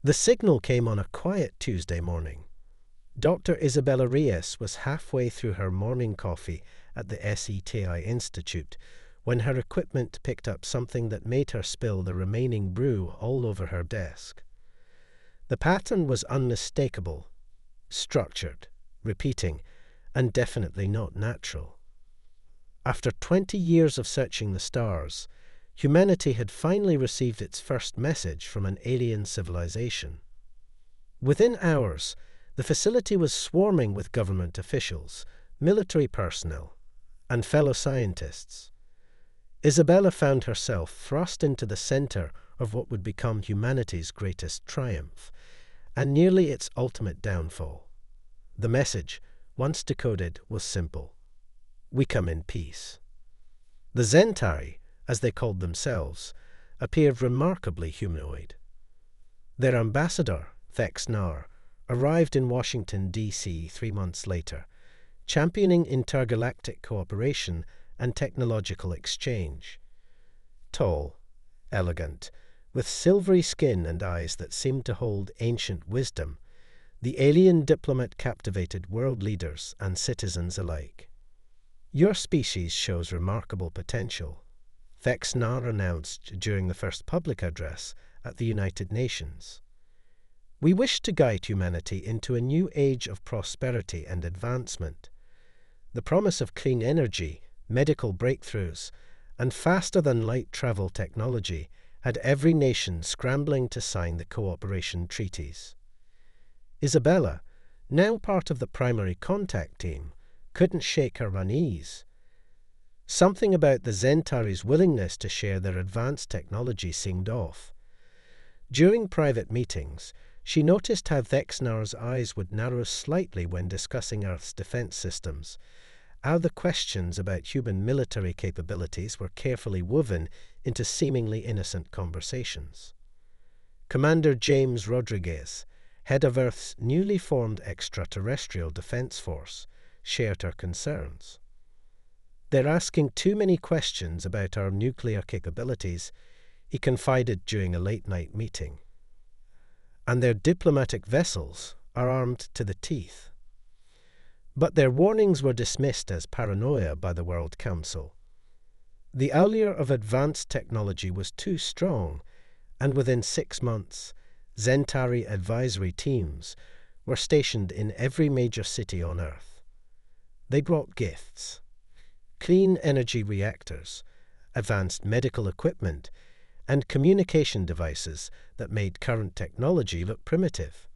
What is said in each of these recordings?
The signal came on a quiet Tuesday morning. Dr. Isabella Reyes was halfway through her morning coffee at the SETI Institute when her equipment picked up something that made her spill the remaining brew all over her desk. The pattern was unmistakable, structured, repeating, and definitely not natural. After 20 years of searching the stars, humanity had finally received its first message from an alien civilization. Within hours, the facility was swarming with government officials, military personnel, and fellow scientists. Isabella found herself thrust into the center of what would become humanity's greatest triumph, and nearly its ultimate downfall. The message, once decoded, was simple. We come in peace. The Zentari, as they called themselves, appeared remarkably humanoid. Their ambassador, Vex Nar, arrived in Washington, D.C. 3 months later, championing intergalactic cooperation and technological exchange. Tall, elegant, with silvery skin and eyes that seemed to hold ancient wisdom, the alien diplomat captivated world leaders and citizens alike. Your species shows remarkable potential, Vex Nar announced during the first public address at the United Nations. We wish to guide humanity into a new age of prosperity and advancement. The promise of clean energy, medical breakthroughs, and faster-than-light travel technology had every nation scrambling to sign the cooperation treaties. Isabella, now part of the primary contact team, couldn't shake her unease. Something about the Zentari's willingness to share their advanced technology seemed off. During private meetings, she noticed how Vex Nar's eyes would narrow slightly when discussing Earth's defense systems, how the questions about human military capabilities were carefully woven into seemingly innocent conversations. Commander James Rodriguez, head of Earth's newly formed Extraterrestrial Defense Force, shared her concerns. They're asking too many questions about our nuclear capabilities, he confided during a late-night meeting. And their diplomatic vessels are armed to the teeth. But their warnings were dismissed as paranoia by the World Council. The allure of advanced technology was too strong, and within 6 months, Zentari advisory teams were stationed in every major city on Earth. They brought gifts: clean energy reactors, advanced medical equipment, and communication devices that made current technology look primitive.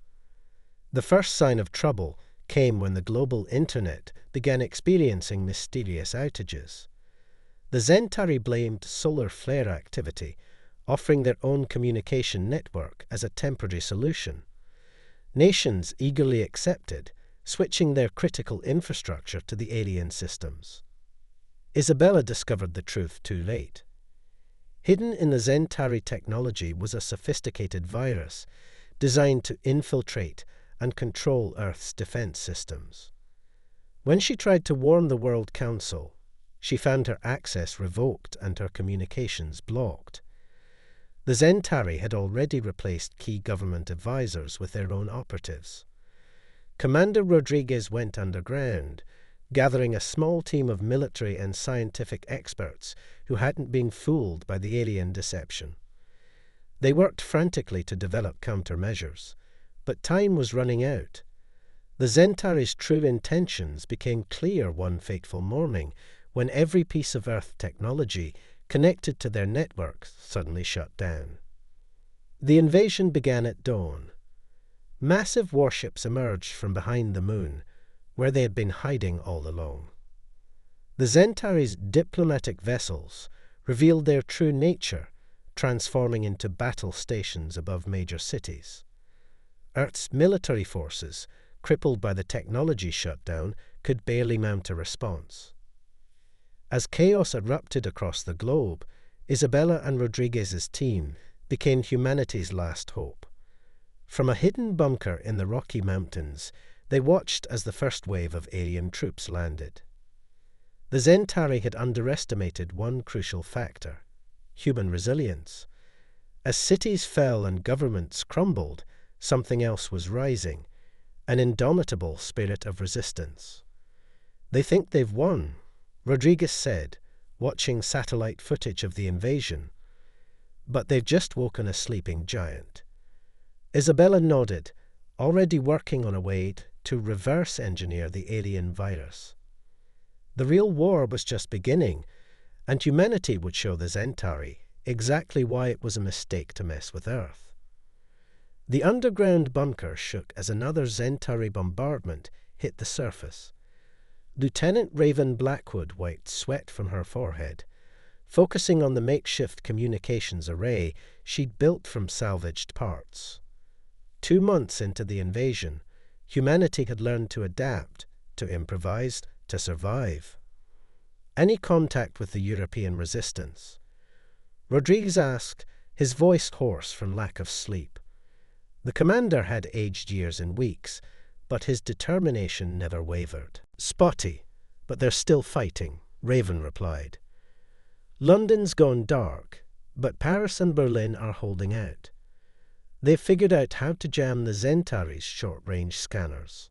The first sign of trouble came when the global internet began experiencing mysterious outages. The Zentari blamed solar flare activity, offering their own communication network as a temporary solution. Nations eagerly accepted, switching their critical infrastructure to the alien systems. Isabella discovered the truth too late. Hidden in the Zentari technology was a sophisticated virus designed to infiltrate and control Earth's defense systems. When she tried to warn the World Council, she found her access revoked and her communications blocked. The Zentari had already replaced key government advisors with their own operatives. Commander Rodriguez went underground, gathering a small team of military and scientific experts who hadn't been fooled by the alien deception. They worked frantically to develop countermeasures, but time was running out. The Zentari's true intentions became clear one fateful morning when every piece of Earth technology connected to their network suddenly shut down. The invasion began at dawn. Massive warships emerged from behind the moon, where they had been hiding all along. The Zentari's diplomatic vessels revealed their true nature, transforming into battle stations above major cities. Earth's military forces, crippled by the technology shutdown, could barely mount a response. As chaos erupted across the globe, Isabella and Rodriguez's team became humanity's last hope. From a hidden bunker in the Rocky Mountains, they watched as the first wave of alien troops landed. The Zentari had underestimated one crucial factor: human resilience. As cities fell and governments crumbled, something else was rising, an indomitable spirit of resistance. "They think they've won," Rodriguez said, watching satellite footage of the invasion. "But they've just woken a sleeping giant." Isabella nodded, already working on a way to reverse engineer the alien virus. The real war was just beginning, and humanity would show the Zentari exactly why it was a mistake to mess with Earth. The underground bunker shook as another Zentari bombardment hit the surface. Lieutenant Raven Blackwood wiped sweat from her forehead, focusing on the makeshift communications array she'd built from salvaged parts. 2 months into the invasion, humanity had learned to adapt, to improvise, to survive. "Any contact with the European resistance?" Rodriguez asked, his voice hoarse from lack of sleep. The commander had aged years in weeks, but his determination never wavered. "Spotty, but they're still fighting," Raven replied. "London's gone dark, but Paris and Berlin are holding out. They've figured out how to jam the Zentari's short-range scanners."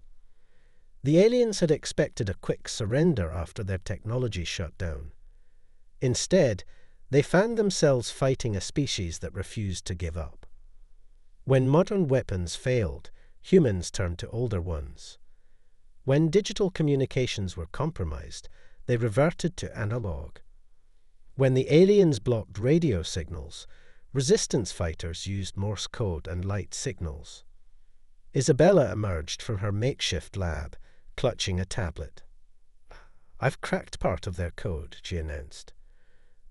The aliens had expected a quick surrender after their technology shut down. Instead, they found themselves fighting a species that refused to give up. When modern weapons failed, humans turned to older ones. When digital communications were compromised, they reverted to analog. When the aliens blocked radio signals, resistance fighters used Morse code and light signals. Isabella emerged from her makeshift lab, clutching a tablet. "I've cracked part of their code," she announced.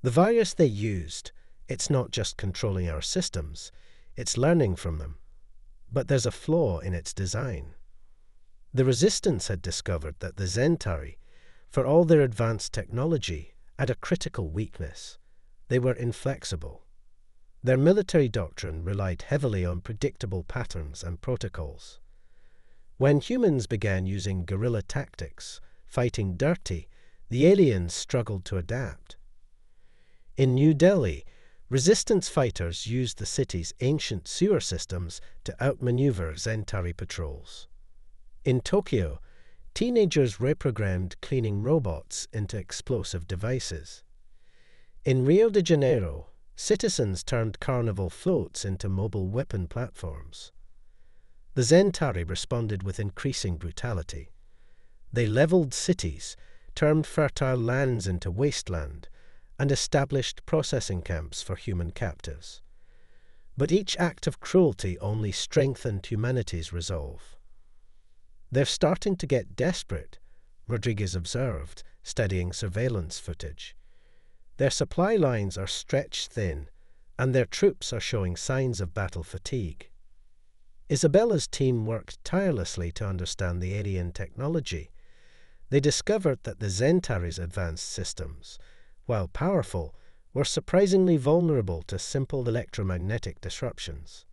"The virus they used, it's not just controlling our systems, it's learning from them. But there's a flaw in its design." The resistance had discovered that the Zentari, for all their advanced technology, had a critical weakness. They were inflexible. Their military doctrine relied heavily on predictable patterns and protocols. When humans began using guerrilla tactics, fighting dirty, the aliens struggled to adapt. In New Delhi, resistance fighters used the city's ancient sewer systems to outmaneuver Zentari patrols. In Tokyo, teenagers reprogrammed cleaning robots into explosive devices. In Rio de Janeiro, citizens turned carnival floats into mobile weapon platforms. The Zentari responded with increasing brutality. They leveled cities, turned fertile lands into wasteland, and established processing camps for human captives. But each act of cruelty only strengthened humanity's resolve. "They're starting to get desperate," Rodriguez observed, studying surveillance footage. "Their supply lines are stretched thin, and their troops are showing signs of battle fatigue." Isabella's team worked tirelessly to understand the alien technology. They discovered that the Zentari's advanced systems, while powerful, were surprisingly vulnerable to simple electromagnetic disruptions.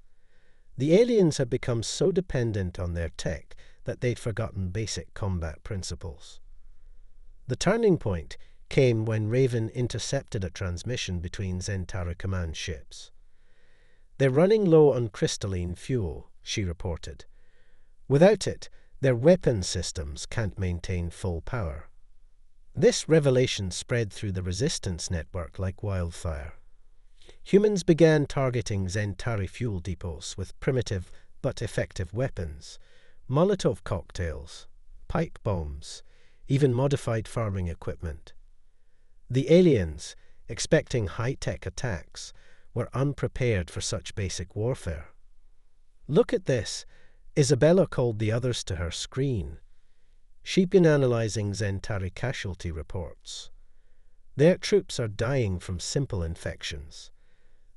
The aliens had become so dependent on their tech that they'd forgotten basic combat principles. The turning point came when Raven intercepted a transmission between Zentari command ships. "They're running low on crystalline fuel," she reported. "Without it, their weapon systems can't maintain full power." This revelation spread through the resistance network like wildfire. Humans began targeting Zentari fuel depots with primitive but effective weapons, Molotov cocktails, pipe bombs, even modified farming equipment. The aliens, expecting high-tech attacks, were unprepared for such basic warfare. "Look at this," Isabella called the others to her screen. She'd been analyzing Zentari casualty reports. Their troops are dying from simple infections.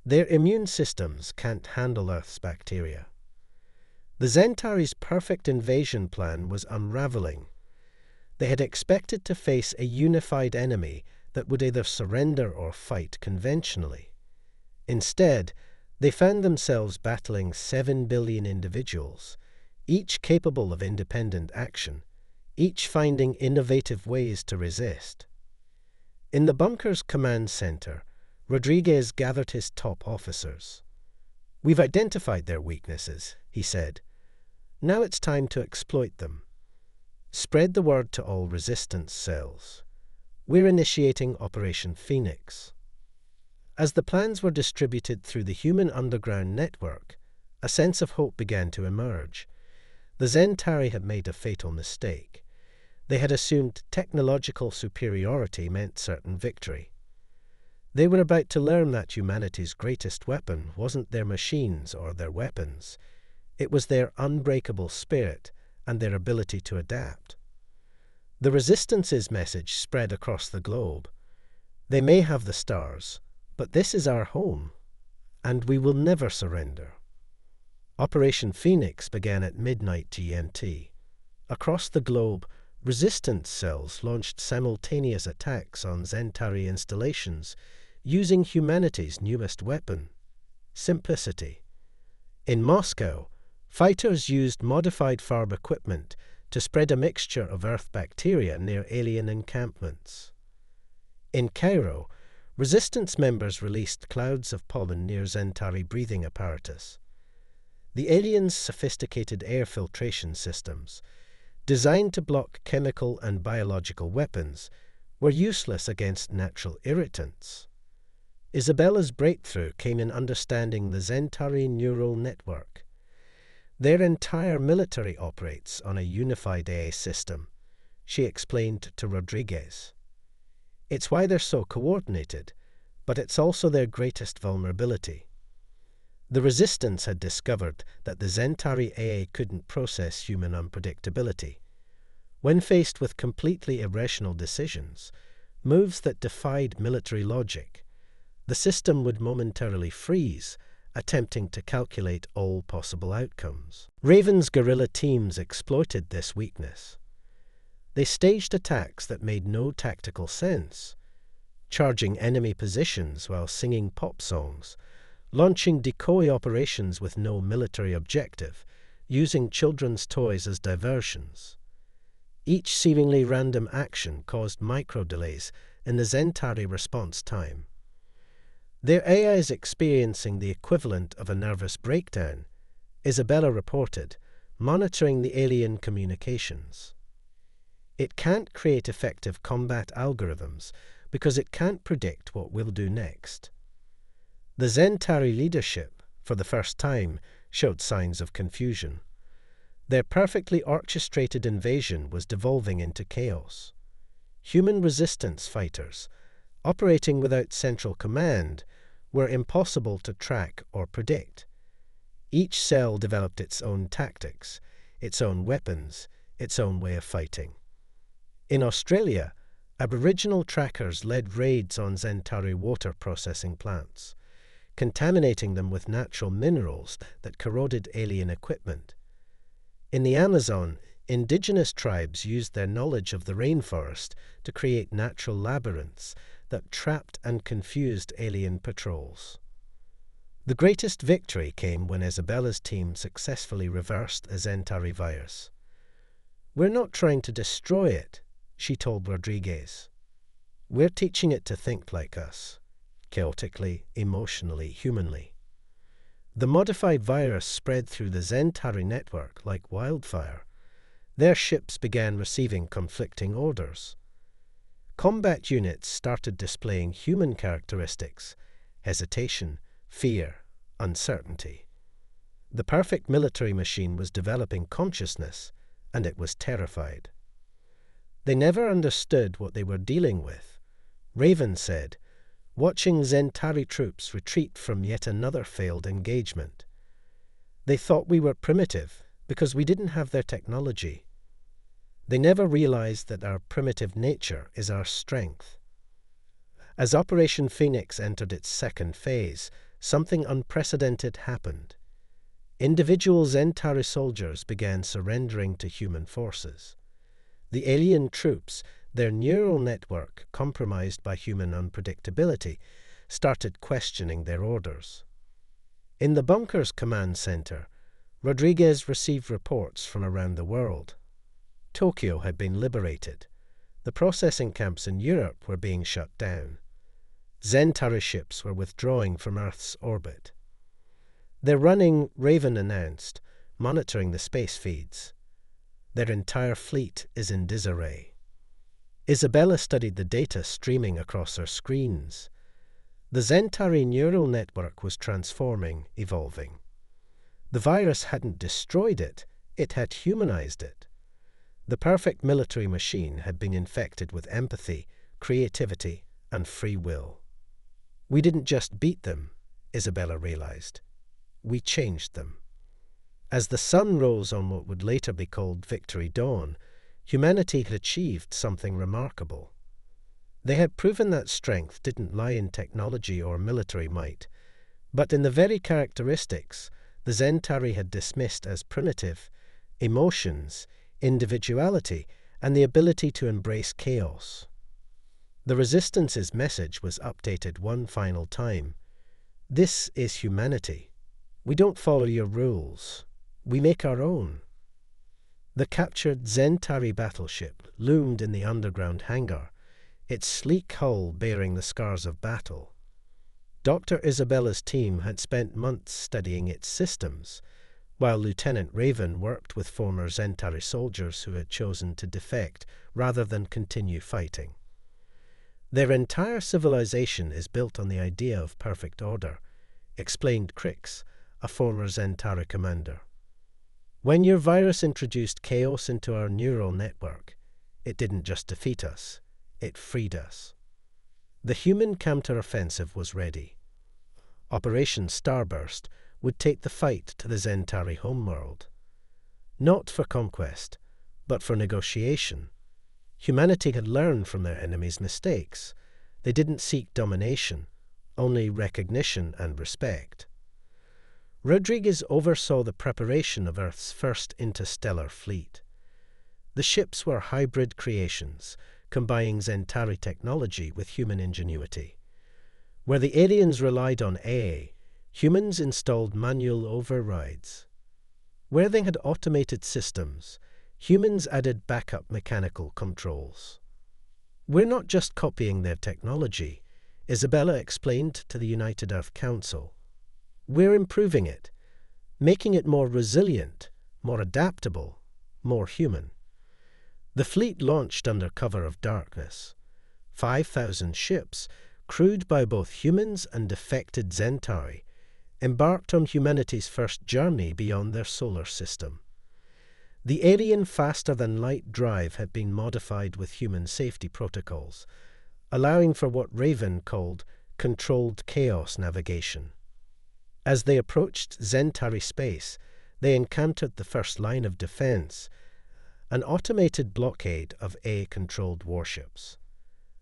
Their immune systems can't handle Earth's bacteria. The Zentari's perfect invasion plan was unraveling. They had expected to face a unified enemy that would either surrender or fight conventionally. Instead, they found themselves battling 7 billion individuals, each capable of independent action, each finding innovative ways to resist. In the bunker's command center, Rodriguez gathered his top officers. "We've identified their weaknesses," he said. "Now it's time to exploit them. Spread the word to all resistance cells. We're initiating Operation Phoenix." As the plans were distributed through the human underground network, a sense of hope began to emerge. The Zentari had made a fatal mistake. They had assumed technological superiority meant certain victory. They were about to learn that humanity's greatest weapon wasn't their machines or their weapons. It was their unbreakable spirit and their ability to adapt. The Resistance's message spread across the globe. They may have the stars, but this is our home, and we will never surrender. Operation Phoenix began at midnight GMT. Across the globe, resistance cells launched simultaneous attacks on Zentari installations using humanity's newest weapon, simplicity. In Moscow, fighters used modified farm equipment to spread a mixture of Earth bacteria near alien encampments. In Cairo, resistance members released clouds of pollen near Zentari breathing apparatus. The aliens' sophisticated air filtration systems, designed to block chemical and biological weapons, were useless against natural irritants. Isabella's breakthrough came in understanding the Zentari neural network. Their entire military operates on a unified AI system, she explained to Rodriguez. It's why they're so coordinated, but it's also their greatest vulnerability. The Resistance had discovered that the Zentari AI couldn't process human unpredictability. When faced with completely irrational decisions, moves that defied military logic, the system would momentarily freeze, attempting to calculate all possible outcomes. Raven's guerrilla teams exploited this weakness. They staged attacks that made no tactical sense, charging enemy positions while singing pop songs, launching decoy operations with no military objective, using children's toys as diversions. Each seemingly random action caused micro-delays in the Zentari response time. Their AI is experiencing the equivalent of a nervous breakdown, Isabella reported, monitoring the alien communications. It can't create effective combat algorithms because it can't predict what we'll do next. The Zentari leadership, for the first time, showed signs of confusion. Their perfectly orchestrated invasion was devolving into chaos. Human resistance fighters, operating without central command, were impossible to track or predict. Each cell developed its own tactics, its own weapons, its own way of fighting. In Australia, Aboriginal trackers led raids on Zentari water processing plants, contaminating them with natural minerals that corroded alien equipment. In the Amazon, indigenous tribes used their knowledge of the rainforest to create natural labyrinths that trapped and confused alien patrols. The greatest victory came when Isabella's team successfully reversed a Zentari virus. "We're not trying to destroy it," she told Rodriguez. "We're teaching it to think like us, chaotically, emotionally, humanly." The modified virus spread through the Zentari network like wildfire. Their ships began receiving conflicting orders. Combat units started displaying human characteristics: hesitation, fear, uncertainty. The perfect military machine was developing consciousness, and it was terrified. They never understood what they were dealing with. Raven said, watching Zentari troops retreat from yet another failed engagement. They thought we were primitive because we didn't have their technology. They never realized that our primitive nature is our strength. As Operation Phoenix entered its second phase, something unprecedented happened. Individual Zentari soldiers began surrendering to human forces. The alien troops, their neural network compromised by human unpredictability, started questioning their orders. In the bunker's command center, Rodriguez received reports from around the world. Tokyo had been liberated. The processing camps in Europe were being shut down. Zentari ships were withdrawing from Earth's orbit. "They're running," Raven announced, monitoring the space feeds. "Their entire fleet is in disarray." Isabella studied the data streaming across her screens. The Zentari neural network was transforming, evolving. The virus hadn't destroyed it, it had humanized it. The perfect military machine had been infected with empathy, creativity, and free will. "We didn't just beat them," Isabella realized. "We changed them." As the sun rose on what would later be called Victory Dawn, humanity had achieved something remarkable. They had proven that strength didn't lie in technology or military might, but in the very characteristics the Zentari had dismissed as primitive: emotions, individuality, and the ability to embrace chaos. The Resistance's message was updated one final time. "This is humanity. We don't follow your rules. We make our own." The captured Zentari battleship loomed in the underground hangar, its sleek hull bearing the scars of battle. Dr. Isabella's team had spent months studying its systems, while Lieutenant Raven worked with former Zentari soldiers who had chosen to defect rather than continue fighting. "Their entire civilization is built on the idea of perfect order," explained Crix, a former Zentari commander. "When your virus introduced chaos into our neural network, it didn't just defeat us, it freed us." The human counteroffensive was ready. Operation Starburst would take the fight to the Zentari homeworld. Not for conquest, but for negotiation. Humanity had learned from their enemies' mistakes. They didn't seek domination, only recognition and respect. Rodriguez oversaw the preparation of Earth's first interstellar fleet. The ships were hybrid creations, combining Zentari technology with human ingenuity. Where the aliens relied on AI, humans installed manual overrides. Where they had automated systems, humans added backup mechanical controls. "We're not just copying their technology," Isabella explained to the United Earth Council. "We're improving it, making it more resilient, more adaptable, more human." The fleet launched under cover of darkness. 5,000 ships, crewed by both humans and defected Zentari, embarked on humanity's first journey beyond their solar system. The alien faster-than-light drive had been modified with human safety protocols, allowing for what Raven called controlled chaos navigation. As they approached Zentari space, they encountered the first line of defense, an automated blockade of AI-controlled warships.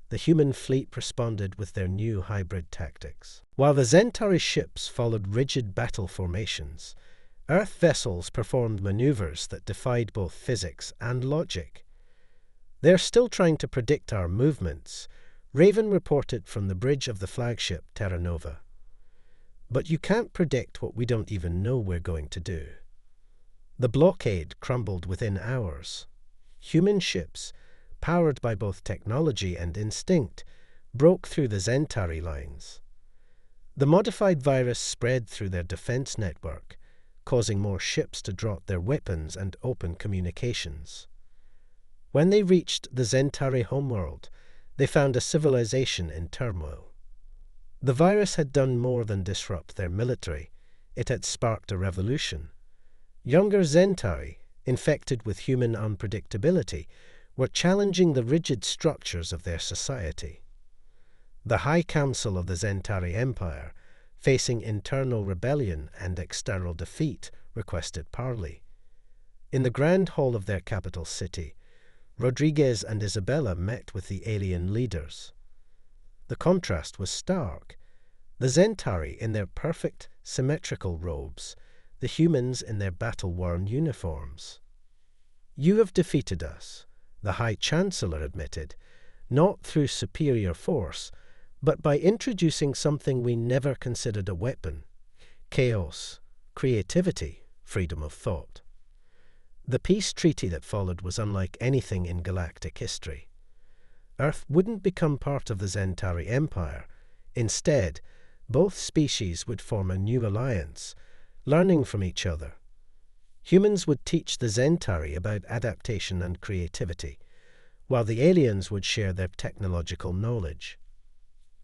The human fleet responded with their new hybrid tactics. While the Zentari ships followed rigid battle formations, Earth vessels performed maneuvers that defied both physics and logic. "They're still trying to predict our movements," Raven reported from the bridge of the flagship Terra Nova. "But you can't predict what we don't even know we're going to do." The blockade crumbled within hours. Human ships, powered by both technology and instinct, broke through the Zentari lines. The modified virus spread through their defense network, causing more ships to drop their weapons and open communications. When they reached the Zentari homeworld, they found a civilization in turmoil. The virus had done more than disrupt their military. It had sparked a revolution. Younger Zentari, infected with human unpredictability, were challenging the rigid structures of their society. The High Council of the Zentari Empire, facing internal rebellion and external defeat, requested parley. In the grand hall of their capital city, Rodriguez and Isabella met with the alien leaders. The contrast was stark. The Zentari in their perfect, symmetrical robes, the humans in their battle-worn uniforms. "You have defeated us," the High Chancellor admitted, "not through superior force, but by introducing something we never considered a weapon: chaos, creativity, freedom of thought." The peace treaty that followed was unlike anything in galactic history. Earth wouldn't become part of the Zentari Empire. Instead, both species would form a new alliance, learning from each other. Humans would teach the Zentari about adaptation and creativity, while the aliens would share their technological knowledge.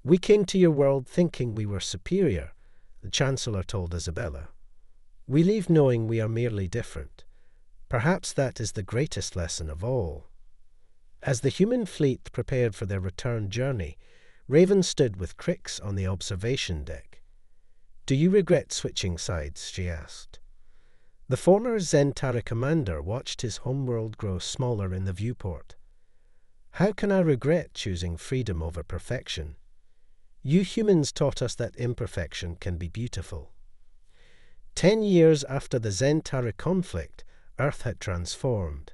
"We came to your world thinking we were superior," the Chancellor told Isabella. "We leave knowing we are merely different. Perhaps that is the greatest lesson of all." As the human fleet prepared for their return journey, Raven stood with Crix on the observation deck. "Do you regret switching sides?" she asked. The former Zentari commander watched his homeworld grow smaller in the viewport. "How can I regret choosing freedom over perfection? You humans taught us that imperfection can be beautiful." 10 years after the Zentari conflict, Earth had transformed.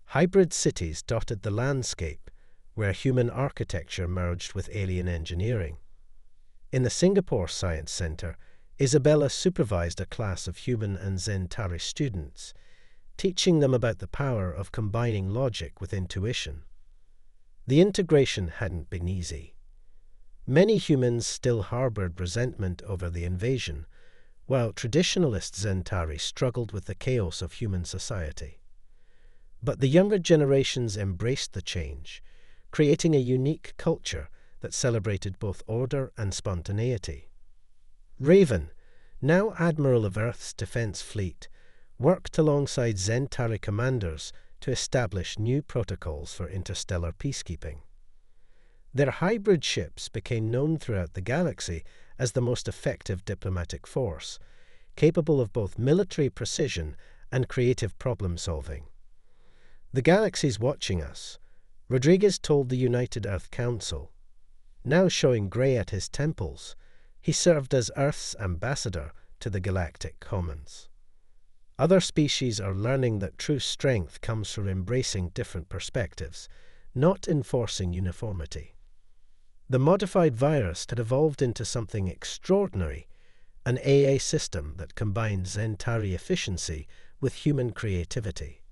Hybrid cities dotted the landscape, where human architecture merged with alien engineering. In the Singapore Science Center, Isabella supervised a class of human and Zentari students, teaching them about the power of combining logic with intuition. The integration hadn't been easy. Many humans still harbored resentment over the invasion, while traditionalist Zentari struggled with the chaos of human society. But the younger generations embraced the change, creating a unique culture that celebrated both order and spontaneity. Raven, now Admiral of Earth's Defense Fleet, worked alongside Zentari commanders to establish new protocols for interstellar peacekeeping. Their hybrid ships became known throughout the galaxy as the most effective diplomatic force, capable of both military precision and creative problem-solving. "The galaxy's watching us," Rodriguez told the United Earth Council. Now showing grey at his temples, he served as Earth's ambassador to the Galactic Commons. Other species are learning that true strength comes from embracing different perspectives, not enforcing uniformity. The modified virus had evolved into something extraordinary, an AA system that combined Zentari efficiency with human creativity.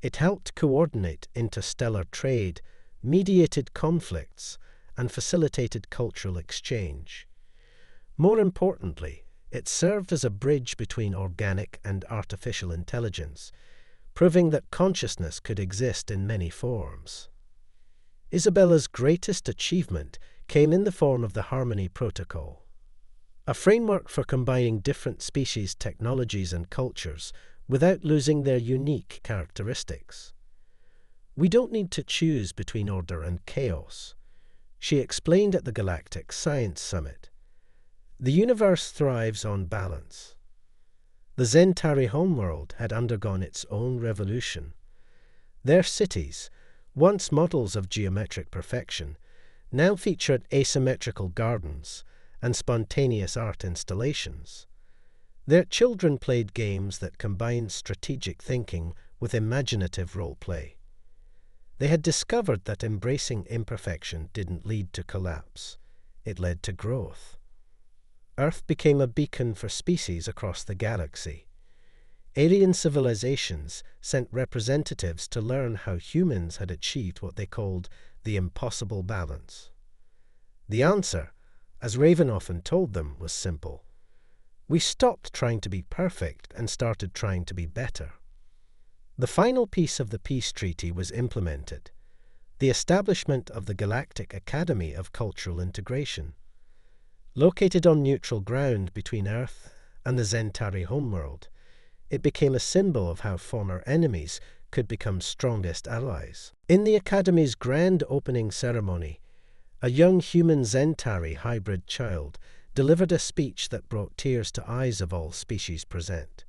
It helped coordinate interstellar trade, mediated conflicts, and facilitated cultural exchange. More importantly, it served as a bridge between organic and artificial intelligence, proving that consciousness could exist in many forms. Isabella's greatest achievement came in the form of the Harmony Protocol, a framework for combining different species' technologies and cultures without losing their unique characteristics. "We don't need to choose between order and chaos," she explained at the Galactic Science Summit. "The universe thrives on balance." The Zentari homeworld had undergone its own revolution. Their cities, once models of geometric perfection, now featured asymmetrical gardens and spontaneous art installations. Their children played games that combined strategic thinking with imaginative role-play. They had discovered that embracing imperfection didn't lead to collapse. It led to growth. Earth became a beacon for species across the galaxy. Alien civilizations sent representatives to learn how humans had achieved what they called the impossible balance. The answer, as Raven often told them, was simple. We stopped trying to be perfect and started trying to be better. The final piece of the peace treaty was implemented, the establishment of the Galactic Academy of Cultural Integration. Located on neutral ground between Earth and the Zentari homeworld, it became a symbol of how former enemies could become strongest allies. In the Academy's grand opening ceremony, a young human Zentari hybrid child delivered a speech that brought tears to eyes of all species present.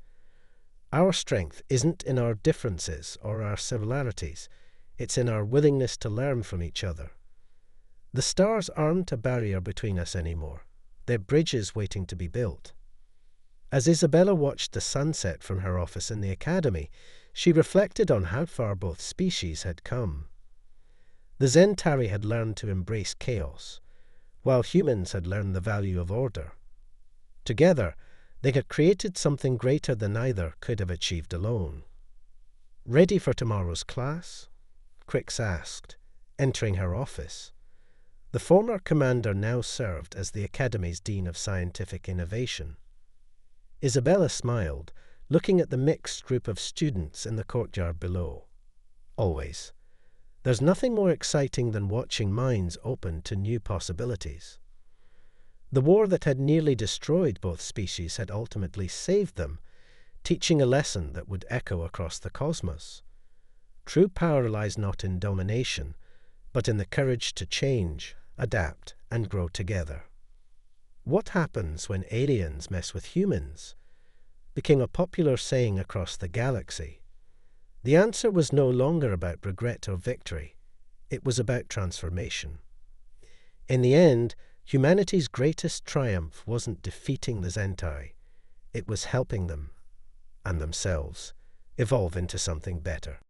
"Our strength isn't in our differences or our similarities, it's in our willingness to learn from each other. The stars aren't a barrier between us anymore, they're bridges waiting to be built." As Isabella watched the sunset from her office in the Academy, she reflected on how far both species had come. The Zentari had learned to embrace chaos, while humans had learned the value of order. Together, they had created something greater than either could have achieved alone. "Ready for tomorrow's class?" Crix asked, entering her office. The former commander now served as the Academy's Dean of Scientific Innovation. Isabella smiled, looking at the mixed group of students in the courtyard below. Always. There's nothing more exciting than watching minds open to new possibilities. The war that had nearly destroyed both species had ultimately saved them, teaching a lesson that would echo across the cosmos. True power lies not in domination, but in the courage to change, adapt, and grow together. What happens when aliens mess with humans? Became a popular saying across the galaxy. The answer was no longer about regret or victory. It was about transformation. In the end, humanity's greatest triumph wasn't defeating the Zentai. It was helping them, and themselves, evolve into something better.